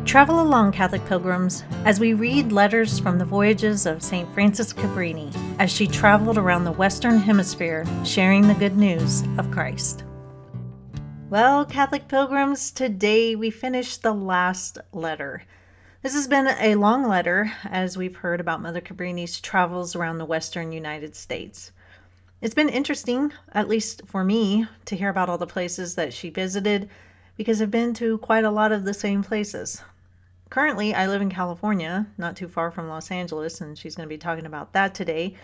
Travel along, Catholic pilgrims, as we read letters from the voyages of St. Frances Cabrini as she traveled around the Western Hemisphere sharing the good news of Christ. Well, Catholic pilgrims, today we finished the last letter. This has been a long letter as we've heard about Mother Cabrini's travels around the Western United States. It's been interesting, at least for me, to hear about all the places that she visited because I've been to quite a lot of the same places. Currently, I live in California, not too far from Los Angeles, and she's going to be talking about that today.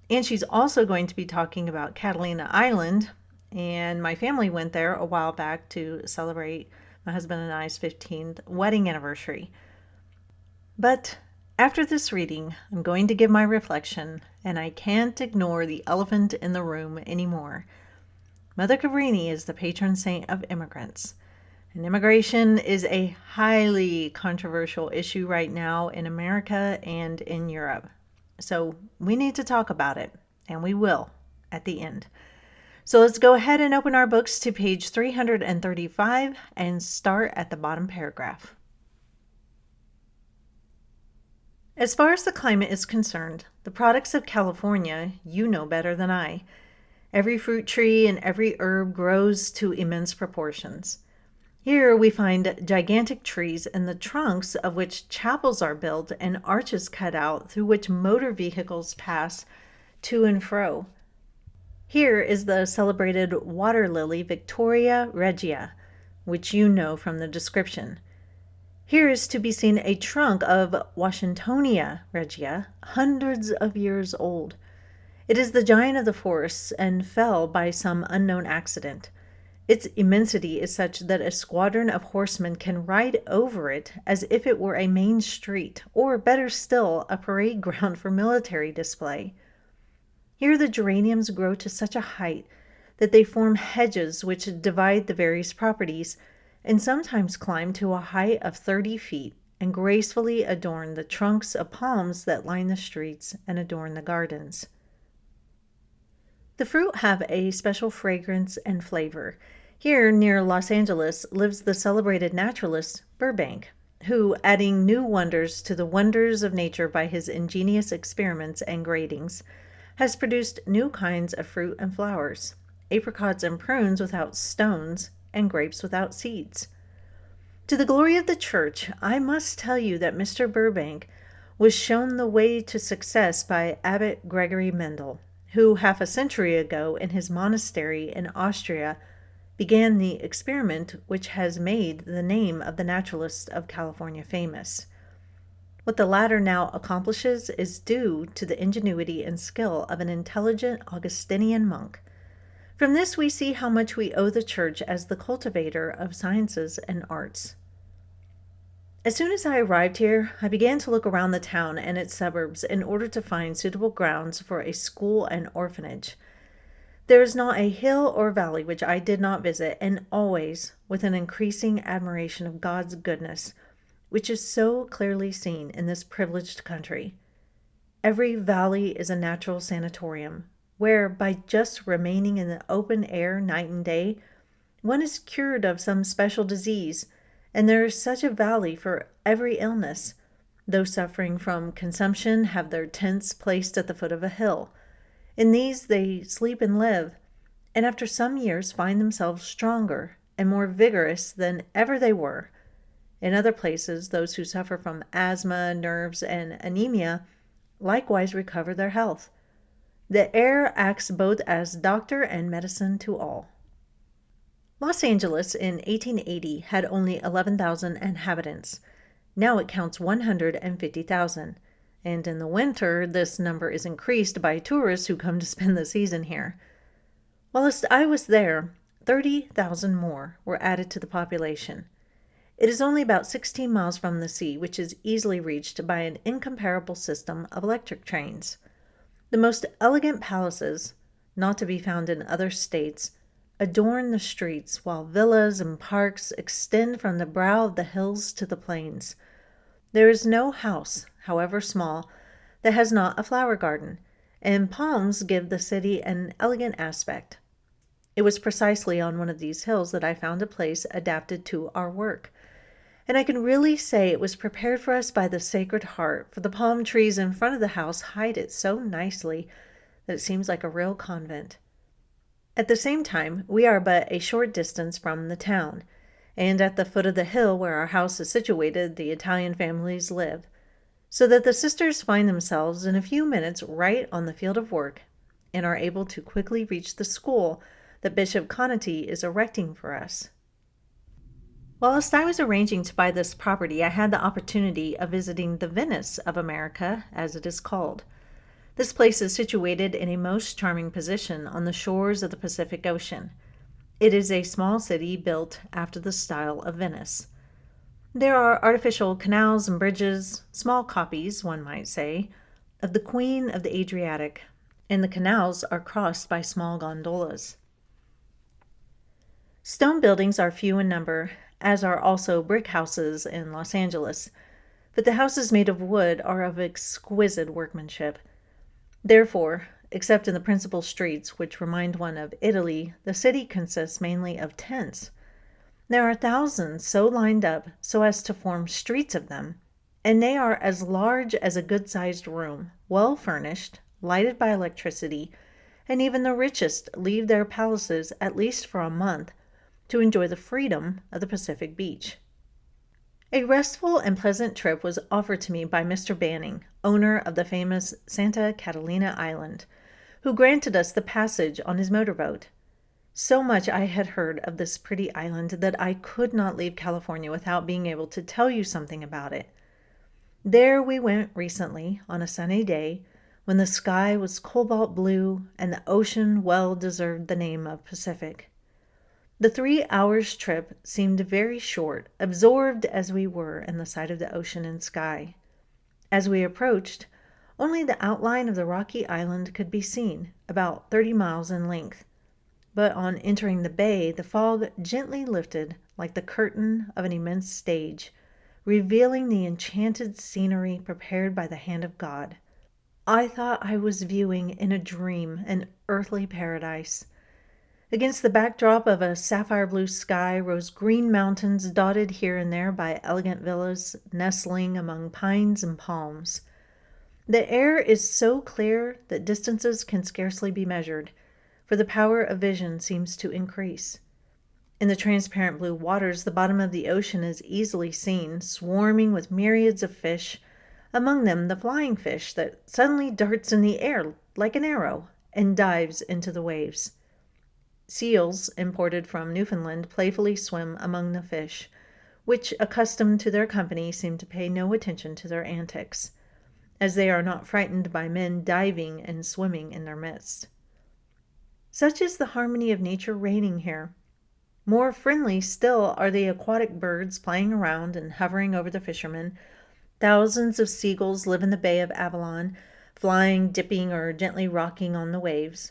And she's also going to be talking about Catalina Island, and my family went there a while back to celebrate my husband and I's 15th wedding anniversary. But after this reading, I'm going to give my reflection, and I can't ignore the elephant in the room anymore. Mother Cabrini is the patron saint of immigrants. And immigration is a highly controversial issue right now in America and in Europe. So we need to talk about it, and we will at the end. So let's go ahead and open our books to page 335 and start at the bottom paragraph. As far as the climate is concerned, the products of California you know better than I. Every fruit tree and every herb grows to immense proportions. Here we find gigantic trees in the trunks of which chapels are built and arches cut out through which motor vehicles pass to and fro. Here is the celebrated water lily Victoria regia, which you know from the description. Here is to be seen a trunk of Washingtonia regia, hundreds of years old. It is the giant of the forests and fell by some unknown accident. Its immensity is such that a squadron of horsemen can ride over it as if it were a main street, or better still, a parade ground for military display. Here the geraniums grow to such a height that they form hedges which divide the various properties, and sometimes climb to a height of 30 feet and gracefully adorn the trunks of palms that line the streets and adorn the gardens. The fruit have a special fragrance and flavor. Here, near Los Angeles, lives the celebrated naturalist Burbank, who, adding new wonders to the wonders of nature by his ingenious experiments and gratings, has produced new kinds of fruit and flowers, apricots and prunes without stones, and grapes without seeds. To the glory of the Church, I must tell you that Mr. Burbank was shown the way to success by Abbot Gregory Mendel, who half a century ago in his monastery in Austria began the experiment which has made the name of the naturalist of California famous. What the latter now accomplishes is due to the ingenuity and skill of an intelligent Augustinian monk. From this we see how much we owe the Church as the cultivator of sciences and arts. As soon as I arrived here, I began to look around the town and its suburbs in order to find suitable grounds for a school and orphanage. There is not a hill or valley which I did not visit, and always with an increasing admiration of God's goodness, which is so clearly seen in this privileged country. Every valley is a natural sanatorium, where, by just remaining in the open air night and day, one is cured of some special disease, and there is such a valley for every illness. Those suffering from consumption have their tents placed at the foot of a hill. In these they sleep and live, and after some years find themselves stronger and more vigorous than ever they were. In other places, those who suffer from asthma, nerves, and anemia likewise recover their health. The air acts both as doctor and medicine to all. Los Angeles in 1880 had only 11,000 inhabitants. Now it counts 150,000. And in the winter, this number is increased by tourists who come to spend the season here. Whilst I was there, 30,000 more were added to the population. It is only about 16 miles from the sea, which is easily reached by an incomparable system of electric trains. The most elegant palaces, not to be found in other states, adorn the streets, while villas and parks extend from the brow of the hills to the plains. There is no house, however small, that has not a flower garden, and palms give the city an elegant aspect. It was precisely on one of these hills that I found a place adapted to our work. And I can really say it was prepared for us by the Sacred Heart, for the palm trees in front of the house hide it so nicely that it seems like a real convent. At the same time, we are but a short distance from the town, and at the foot of the hill where our house is situated, the Italian families live, so that the sisters find themselves in a few minutes right on the field of work and are able to quickly reach the school that Bishop Conati is erecting for us. Whilst I was arranging to buy this property, I had the opportunity of visiting the Venice of America, as it is called. This place is situated in a most charming position on the shores of the Pacific Ocean. It is a small city built after the style of Venice. There are artificial canals and bridges, small copies, one might say, of the Queen of the Adriatic, and the canals are crossed by small gondolas. Stone buildings are few in number, as are also brick houses in Los Angeles, but the houses made of wood are of exquisite workmanship. Therefore, except in the principal streets, which remind one of Italy, the city consists mainly of tents. There are thousands so lined up so as to form streets of them, and they are as large as a good-sized room, well furnished, lighted by electricity, and even the richest leave their palaces at least for a month to enjoy the freedom of the Pacific beach. A restful and pleasant trip was offered to me by Mr. Banning, owner of the famous Santa Catalina Island, who granted us the passage on his motorboat. So much I had heard of this pretty island that I could not leave California without being able to tell you something about it. There we went recently on a sunny day when the sky was cobalt blue and the ocean well deserved the name of Pacific. The 3 hours trip seemed very short, absorbed as we were in the sight of the ocean and sky. As we approached, only the outline of the rocky island could be seen, about 30 miles in length. But on entering the bay, the fog gently lifted like the curtain of an immense stage, revealing the enchanted scenery prepared by the hand of God. I thought I was viewing in a dream an earthly paradise. Against the backdrop of a sapphire blue sky rose green mountains dotted here and there by elegant villas nestling among pines and palms. The air is so clear that distances can scarcely be measured, for the power of vision seems to increase. In the transparent blue waters, the bottom of the ocean is easily seen, swarming with myriads of fish, among them the flying fish that suddenly darts in the air like an arrow and dives into the waves. Seals, imported from Newfoundland, playfully swim among the fish, which, accustomed to their company, seem to pay no attention to their antics, as they are not frightened by men diving and swimming in their midst. Such is the harmony of nature reigning here. More friendly still are the aquatic birds flying around and hovering over the fishermen. Thousands of seagulls live in the Bay of Avalon, flying, dipping, or gently rocking on the waves.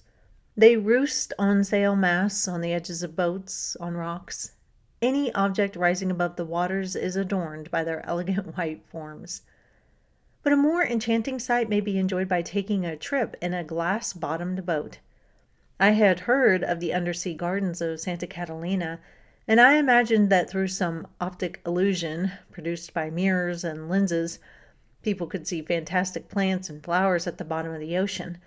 They roost on sail masts, on the edges of boats, on rocks. Any object rising above the waters is adorned by their elegant white forms. But a more enchanting sight may be enjoyed by taking a trip in a glass-bottomed boat. I had heard of the undersea gardens of Santa Catalina, and I imagined that through some optic illusion, produced by mirrors and lenses, people could see fantastic plants and flowers at the bottom of the ocean,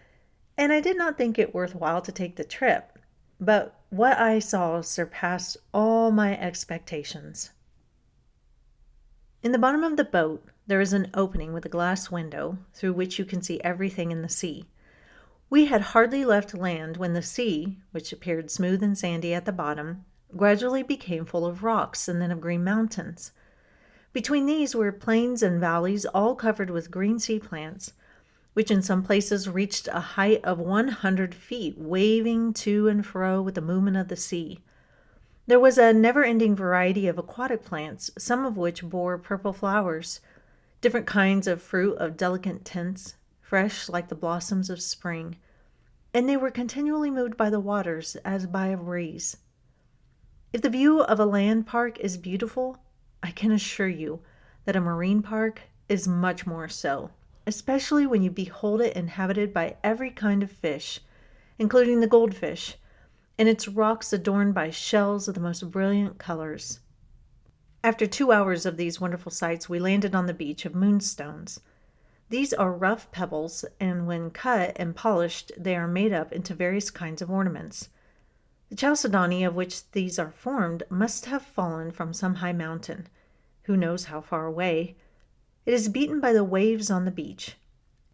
and I did not think it worthwhile to take the trip. But what I saw surpassed all my expectations. In the bottom of the boat, there is an opening with a glass window through which you can see everything in the sea. We had hardly left land when the sea, which appeared smooth and sandy at the bottom, gradually became full of rocks and then of green mountains. Between these were plains and valleys all covered with green sea plants, which in some places reached a height of 100 feet, waving to and fro with the movement of the sea. There was a never-ending variety of aquatic plants, some of which bore purple flowers, different kinds of fruit of delicate tints, fresh like the blossoms of spring, and they were continually moved by the waters as by a breeze. If the view of a land park is beautiful, I can assure you that a marine park is much more so, especially when you behold it inhabited by every kind of fish, including the goldfish, and its rocks adorned by shells of the most brilliant colors. After 2 hours of these wonderful sights, we landed on the beach of moonstones. These are rough pebbles, and when cut and polished, they are made up into various kinds of ornaments. The chalcedony of which these are formed must have fallen from some high mountain, who knows how far away. It is beaten by the waves on the beach.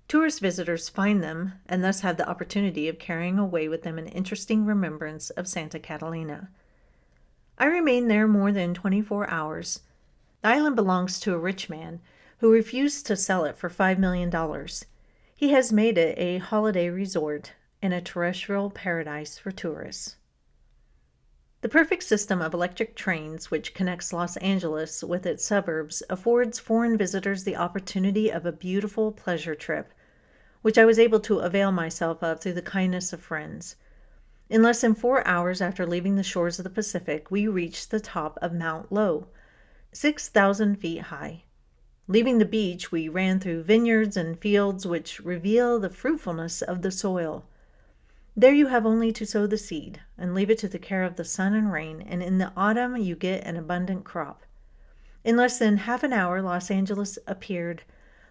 Tourist visitors find them, and thus have the opportunity of carrying away with them an interesting remembrance of Santa Catalina. I remained there more than 24 hours. The island belongs to a rich man who refused to sell it for $5 million. He has made it a holiday resort and a terrestrial paradise for tourists. The perfect system of electric trains which connects Los Angeles with its suburbs affords foreign visitors the opportunity of a beautiful pleasure trip, which I was able to avail myself of through the kindness of friends. In less than 4 hours after leaving the shores of the Pacific, we reached the top of Mount Lowe, 6,000 feet high. Leaving the beach, we ran through vineyards and fields which reveal the fruitfulness of the soil. There you have only to sow the seed and leave it to the care of the sun and rain, and in the autumn you get an abundant crop. In less than half an hour, Los Angeles appeared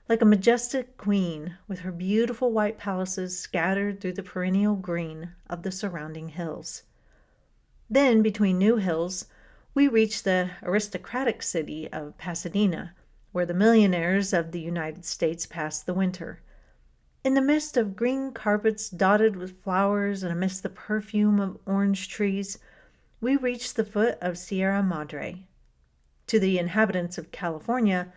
like a majestic queen with her beautiful white palaces scattered through the perennial green of the surrounding hills. Then, between new hills, we reached the aristocratic city of Pasadena, where the millionaires of the United States pass the winter. In the midst of green carpets dotted with flowers and amidst the perfume of orange trees, we reached the foot of Sierra Madre. To the inhabitants of California,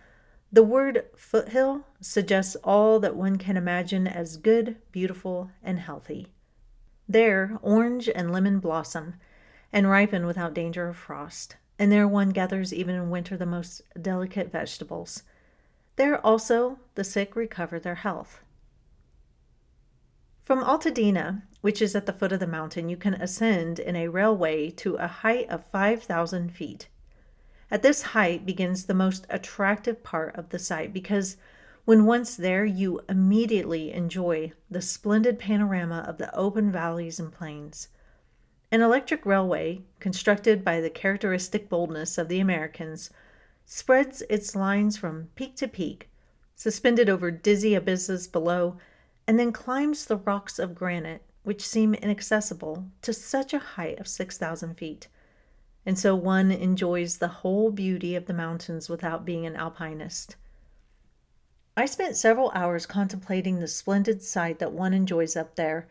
the word foothill suggests all that one can imagine as good, beautiful, and healthy. There, orange and lemon blossom and ripen without danger of frost, and there one gathers even in winter the most delicate vegetables. There also the sick recover their health. From Altadena, which is at the foot of the mountain, you can ascend in a railway to a height of 5,000 feet. At this height begins the most attractive part of the site because when once there, you immediately enjoy the splendid panorama of the open valleys and plains. An electric railway, constructed by the characteristic boldness of the Americans, spreads its lines from peak to peak, suspended over dizzy abysses below, and then climbs the rocks of granite, which seem inaccessible, to such a height of 6,000 feet. And so one enjoys the whole beauty of the mountains without being an alpinist. I spent several hours contemplating the splendid sight that one enjoys up there,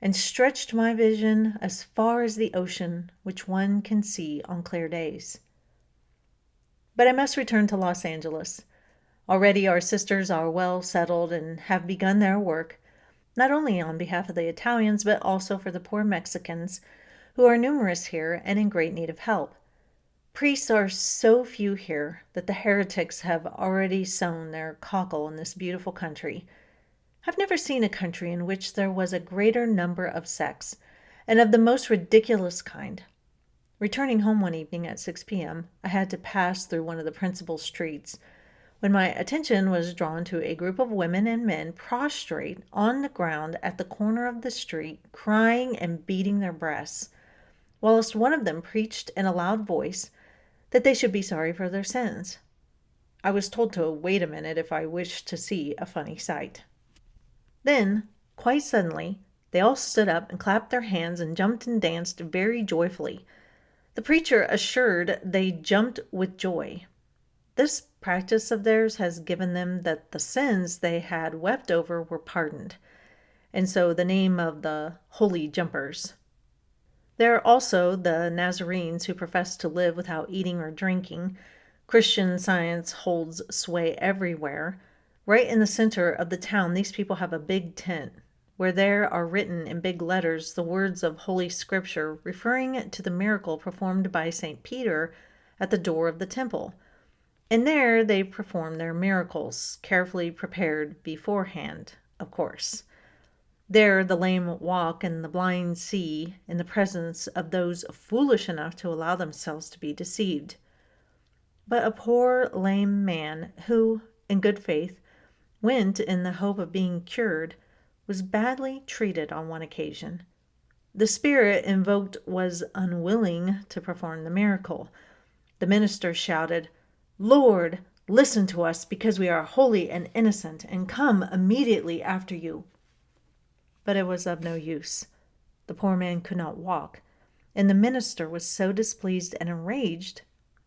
and stretched my vision as far as the ocean, which one can see on clear days. But I must return to Los Angeles. Already our sisters are well settled and have begun their work, not only on behalf of the Italians, but also for the poor Mexicans, who are numerous here and in great need of help. Priests are so few here that the heretics have already sown their cockle in this beautiful country. I've never seen a country in which there was a greater number of sects, and of the most ridiculous kind. Returning home one evening at 6 p.m., I had to pass through one of the principal streets, when my attention was drawn to a group of women and men prostrate on the ground at the corner of the street, crying and beating their breasts, whilst one of them preached in a loud voice that they should be sorry for their sins. I was told to wait a minute if I wished to see a funny sight. Then, quite suddenly, they all stood up and clapped their hands and jumped and danced very joyfully. The preacher assured they jumped with joy. This practice of theirs has given them that the sins they had wept over were pardoned, and so the name of the Holy Jumpers. There are also the Nazarenes who profess to live without eating or drinking. Christian Science holds sway everywhere. Right in the center of the town, these people have a big tent, where there are written in big letters the words of Holy Scripture referring to the miracle performed by St. Peter at the door of the temple. And there they perform their miracles, carefully prepared beforehand, of course. There the lame walk and the blind see in the presence of those foolish enough to allow themselves to be deceived. But a poor lame man who, in good faith, went in the hope of being cured, was badly treated on one occasion. The spirit invoked was unwilling to perform the miracle. The minister shouted, Lord, listen to us because we are holy and innocent, and come immediately after you. But it was of no use. The poor man could not walk, and the minister was so displeased and enraged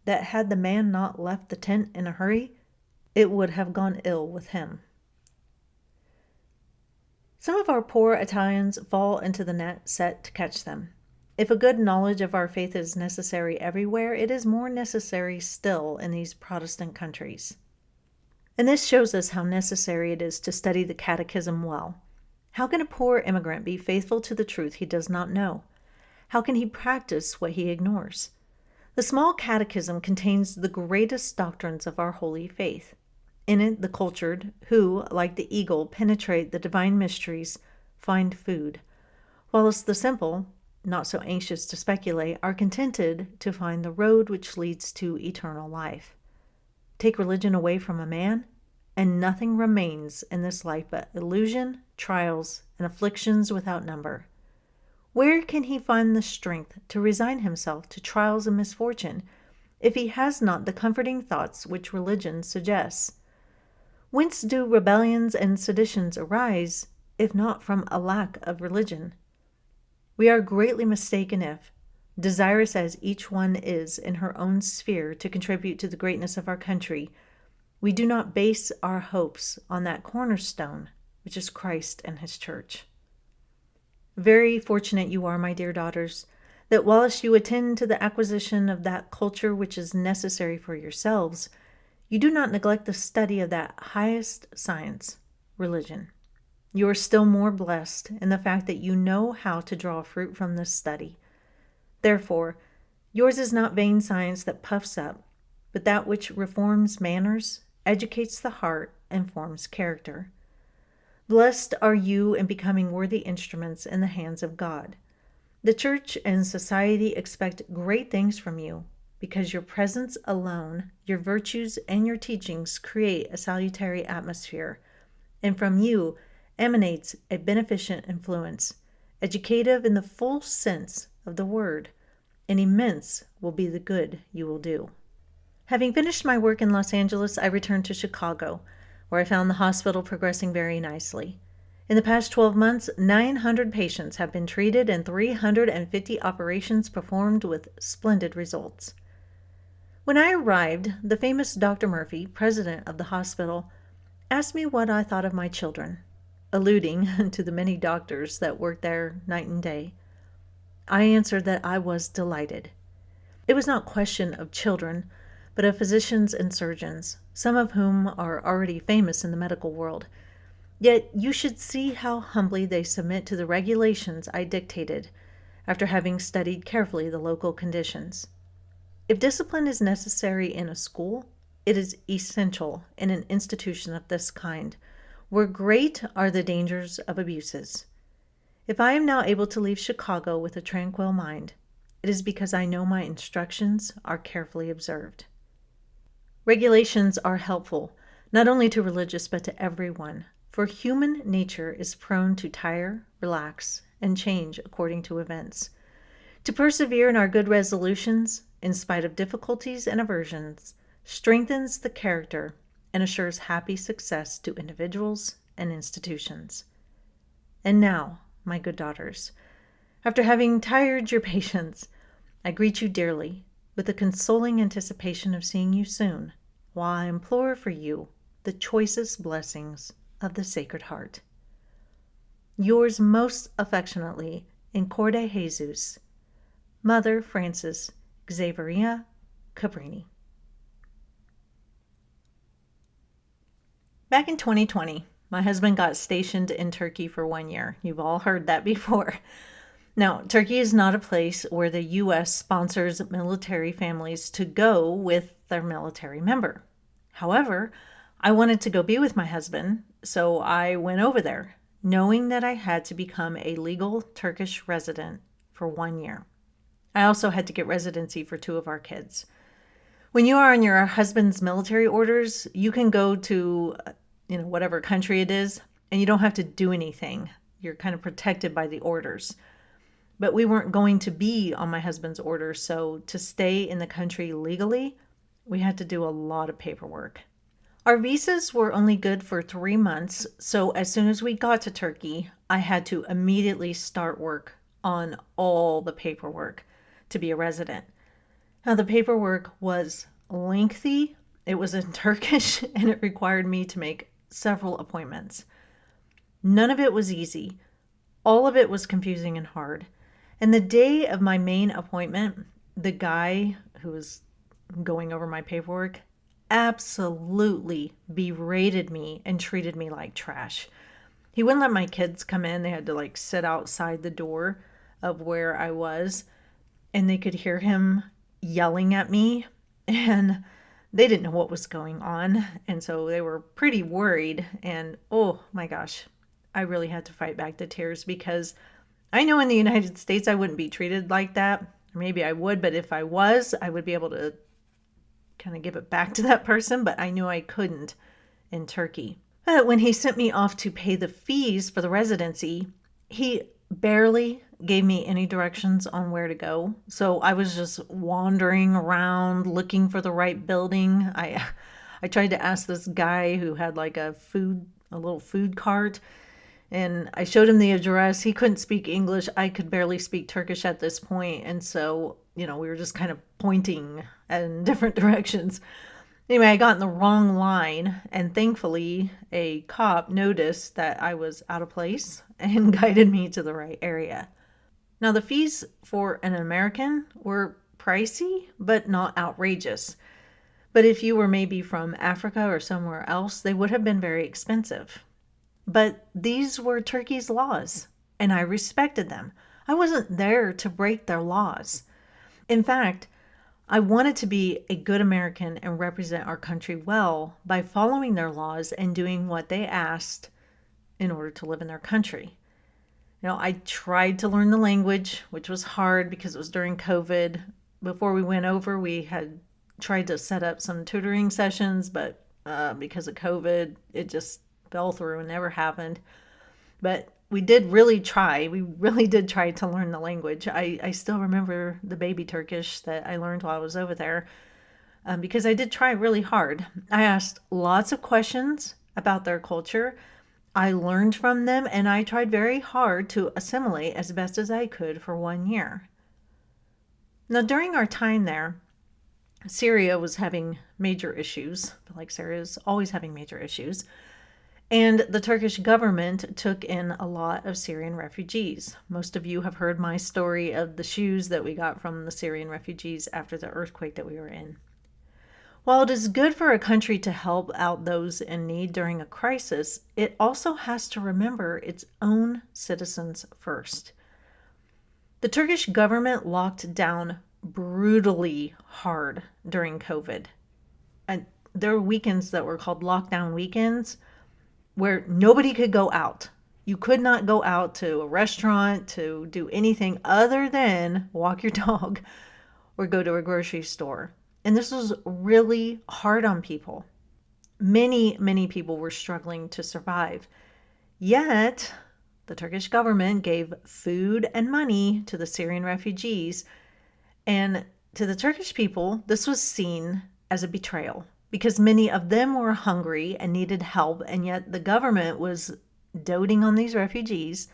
that had the man not left the tent in a hurry, it would have gone ill with him. Some of our poor Italians fall into the net set to catch them. If a good knowledge of our faith is necessary everywhere, it is more necessary still in these Protestant countries. And this shows us how necessary it is to study the Catechism well. How can a poor immigrant be faithful to the truth he does not know? How can he practice what he ignores? The small catechism contains the greatest doctrines of our holy faith. In it, the cultured, who, like the eagle, penetrate the divine mysteries, find food, whilst the simple, not so anxious to speculate, are contented to find the road which leads to eternal life. Take religion away from a man, and nothing remains in this life but illusion, trials, and afflictions without number. Where can he find the strength to resign himself to trials and misfortune if he has not the comforting thoughts which religion suggests? Whence do rebellions and seditions arise, if not from a lack of religion? We are greatly mistaken if, desirous as each one is in her own sphere to contribute to the greatness of our country, we do not base our hopes on that cornerstone, which is Christ and his church. Very fortunate you are, my dear daughters, that whilst you attend to the acquisition of that culture which is necessary for yourselves, you do not neglect the study of that highest science, religion. You are still more blessed in the fact that you know how to draw fruit from this study. Therefore, yours is not vain science that puffs up, but that which reforms manners, educates the heart, and forms character. Blessed are you in becoming worthy instruments in the hands of God. The church and society expect great things from you, because your presence alone, your virtues, and your teachings create a salutary atmosphere, and from you emanates a beneficent influence, educative in the full sense of the word, and immense will be the good you will do. Having finished my work in Los Angeles, I returned to Chicago, where I found the hospital progressing very nicely. In the past 12 months, 900 patients have been treated and 350 operations performed with splendid results. When I arrived, the famous Dr. Murphy, president of the hospital, asked me what I thought of my children, alluding to the many doctors that worked there night and day. I answered that I was delighted. It was not a question of children, but of physicians and surgeons, some of whom are already famous in the medical world. Yet you should see how humbly they submit to the regulations I dictated, after having studied carefully the local conditions. If discipline is necessary in a school, it is essential in an institution of this kind, where great are the dangers of abuses. If I am now able to leave Chicago with a tranquil mind, it is because I know my instructions are carefully observed. Regulations are helpful, not only to religious but to everyone, for human nature is prone to tire, relax, and change according to events. To persevere in our good resolutions, in spite of difficulties and aversions, strengthens the character and assures happy success to individuals and institutions. And now, my good daughters, after having tired your patience, I greet you dearly with the consoling anticipation of seeing you soon, while I implore for you the choicest blessings of the Sacred Heart. Yours most affectionately, in Corde Jesus, Mother Frances Xaveria Cabrini. Back in 2020, my husband got stationed in Turkey for 1 year. You've all heard that before. Now, Turkey is not a place where the U.S. sponsors military families to go with their military member. However, I wanted to go be with my husband, so I went over there, knowing that I had to become a legal Turkish resident for 1 year. I also had to get residency for 2 of our kids. When you are on your husband's military orders, you can go to, whatever country it is, and you don't have to do anything. You're kind of protected by the orders. But we weren't going to be on my husband's orders, so to stay in the country legally, We had to do a lot of paperwork. Our visas were only good for 3 months, so as soon as we got to Turkey, I had to immediately start work on all the paperwork to be a resident. Now, the paperwork was lengthy, it was in Turkish, and it required me to make several appointments. None of it was easy. All of it was confusing and hard. And the day of my main appointment, the guy who was going over my paperwork absolutely berated me and treated me like trash. He wouldn't let my kids come in. They had to like sit outside the door of where I was, and they could hear him yelling at me, and they didn't know what was going on. And so they were pretty worried. And oh my gosh, I really had to fight back the tears because I know in the United States I wouldn't be treated like that. Or maybe I would, but if I was, I would be able to kind of give it back to that person, but I knew I couldn't in Turkey. But when he sent me off to pay the fees for the residency, he barely gave me any directions on where to go. So I was just wandering around looking for the right building. I tried to ask this guy who had like a little food cart, and I showed him the address. He couldn't speak English. I could barely speak Turkish at this point, and so, we were just kind of pointing in different directions. Anyway, I got in the wrong line, and thankfully, a cop noticed that I was out of place and guided me to the right area. Now, the fees for an American were pricey, but not outrageous. But if you were maybe from Africa or somewhere else, they would have been very expensive. But these were Turkey's laws, and I respected them. I wasn't there to break their laws. In fact, I wanted to be a good American and represent our country well by following their laws and doing what they asked in order to live in their country. I tried to learn the language, which was hard because it was during COVID. Before we went over, we had tried to set up some tutoring sessions, but because of COVID, it just fell through and never happened. But we did really try. We really did try to learn the language. I still remember the baby Turkish that I learned while I was over there because I did try really hard. I asked lots of questions about their culture. I learned from them, and I tried very hard to assimilate as best as I could for 1 year. Now, during our time there, Syria was having major issues. I feel like Syria is always having major issues. And the Turkish government took in a lot of Syrian refugees. Most of you have heard my story of the shoes that we got from the Syrian refugees after the earthquake that we were in. While it is good for a country to help out those in need during a crisis, it also has to remember its own citizens first. The Turkish government locked down brutally hard during COVID. And there were weekends that were called lockdown weekends, where nobody could go out. You could not go out to a restaurant to do anything other than walk your dog or go to a grocery store. And this was really hard on people. Many, many people were struggling to survive. Yet, the Turkish government gave food and money to the Syrian refugees. And to the Turkish people, this was seen as a betrayal, because many of them were hungry and needed help, and yet the government was doting on these refugees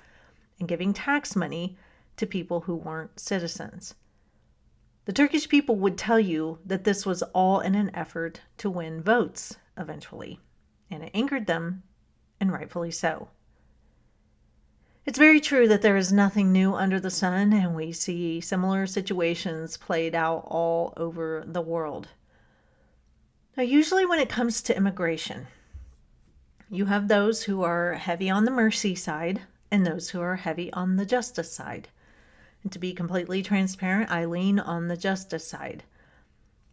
and giving tax money to people who weren't citizens. The Turkish people would tell you that this was all in an effort to win votes eventually, and it angered them, and rightfully so. It's very true that there is nothing new under the sun, and we see similar situations played out all over the world. Now, usually when it comes to immigration, you have those who are heavy on the mercy side and those who are heavy on the justice side. And to be completely transparent, I lean on the justice side.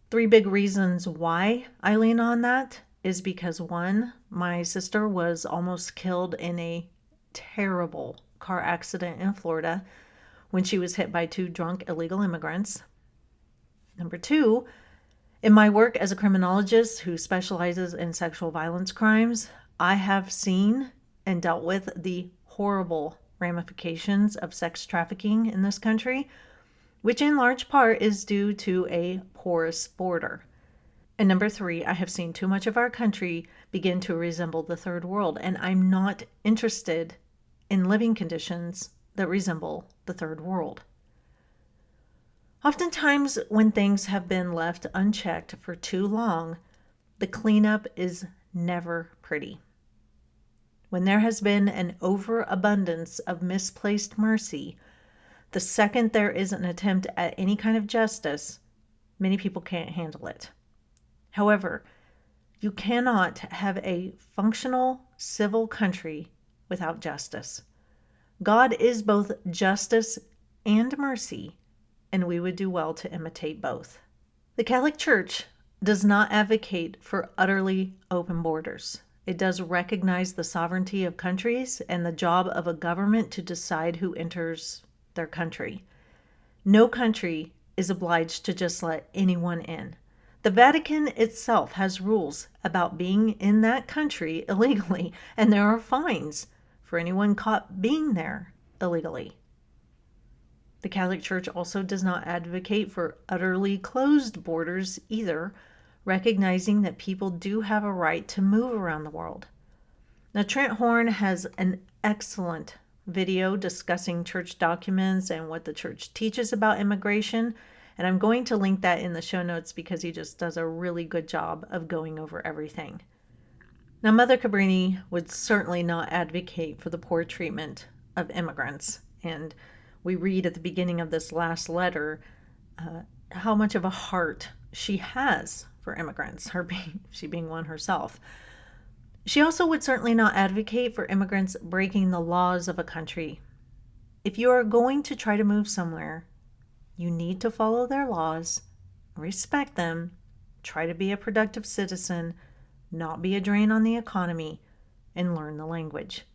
3 big reasons why I lean on that is because 1, my sister was almost killed in a terrible car accident in Florida when she was hit by 2 drunk illegal immigrants. Number 2, in my work as a criminologist who specializes in sexual violence crimes, I have seen and dealt with the horrible ramifications of sex trafficking in this country, which in large part is due to a porous border. And number 3, I have seen too much of our country begin to resemble the third world, and I'm not interested in living conditions that resemble the third world. Oftentimes, when things have been left unchecked for too long, the cleanup is never pretty. When there has been an overabundance of misplaced mercy, the second there is an attempt at any kind of justice, many people can't handle it. However, you cannot have a functional civil country without justice. God is both justice and mercy, and we would do well to imitate both. The Catholic Church does not advocate for utterly open borders. It does recognize the sovereignty of countries and the job of a government to decide who enters their country. No country is obliged to just let anyone in. The Vatican itself has rules about being in that country illegally, and there are fines for anyone caught being there illegally. The Catholic Church also does not advocate for utterly closed borders either, recognizing that people do have a right to move around the world. Now, Trent Horn has an excellent video discussing church documents and what the church teaches about immigration, and I'm going to link that in the show notes because he just does a really good job of going over everything. Now, Mother Cabrini would certainly not advocate for the poor treatment of immigrants, and we read at the beginning of this last letter how much of a heart she has for immigrants, she being one herself. She also would certainly not advocate for immigrants breaking the laws of a country. If you are going to try to move somewhere, you need to follow their laws, respect them, try to be a productive citizen, not be a drain on the economy, and learn the language.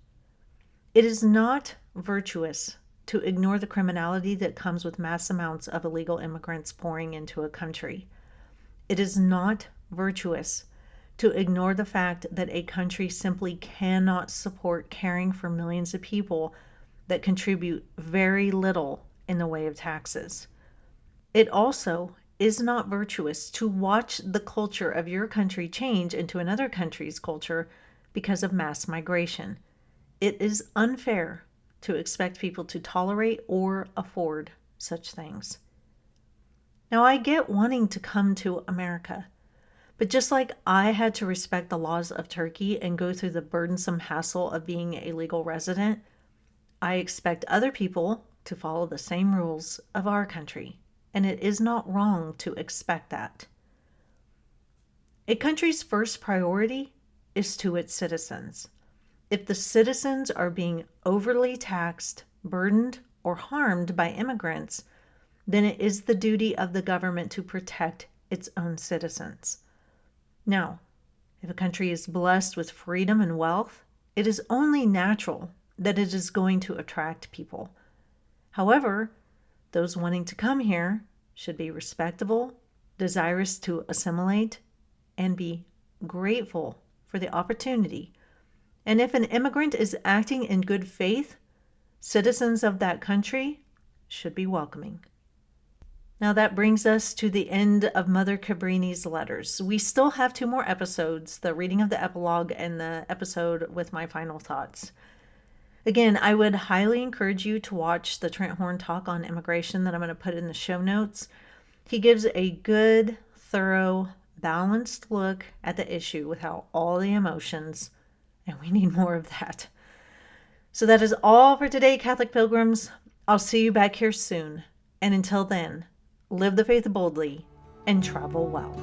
It is not virtuous to ignore the criminality that comes with mass amounts of illegal immigrants pouring into a country. It is not virtuous to ignore the fact that a country simply cannot support caring for millions of people that contribute very little in the way of taxes. It also is not virtuous to watch the culture of your country change into another country's culture because of mass migration. It is unfair to expect people to tolerate or afford such things. Now, I get wanting to come to America, but just like I had to respect the laws of Turkey and go through the burdensome hassle of being a legal resident, I expect other people to follow the same rules of our country, and it is not wrong to expect that. A country's first priority is to its citizens. If the citizens are being overly taxed, burdened, or harmed by immigrants, then it is the duty of the government to protect its own citizens. Now, if a country is blessed with freedom and wealth, it is only natural that it is going to attract people. However, those wanting to come here should be respectable, desirous to assimilate, and be grateful for the opportunity. And if an immigrant is acting in good faith, citizens of that country should be welcoming. Now that brings us to the end of Mother Cabrini's letters. We still have 2 more episodes, the reading of the epilogue and the episode with my final thoughts. Again, I would highly encourage you to watch the Trent Horn talk on immigration that I'm going to put in the show notes. He gives a good, thorough, balanced look at the issue without all the emotions, and we need more of that. So that is all for today, Catholic Pilgrims. I'll see you back here soon. And until then, live the faith boldly and travel well.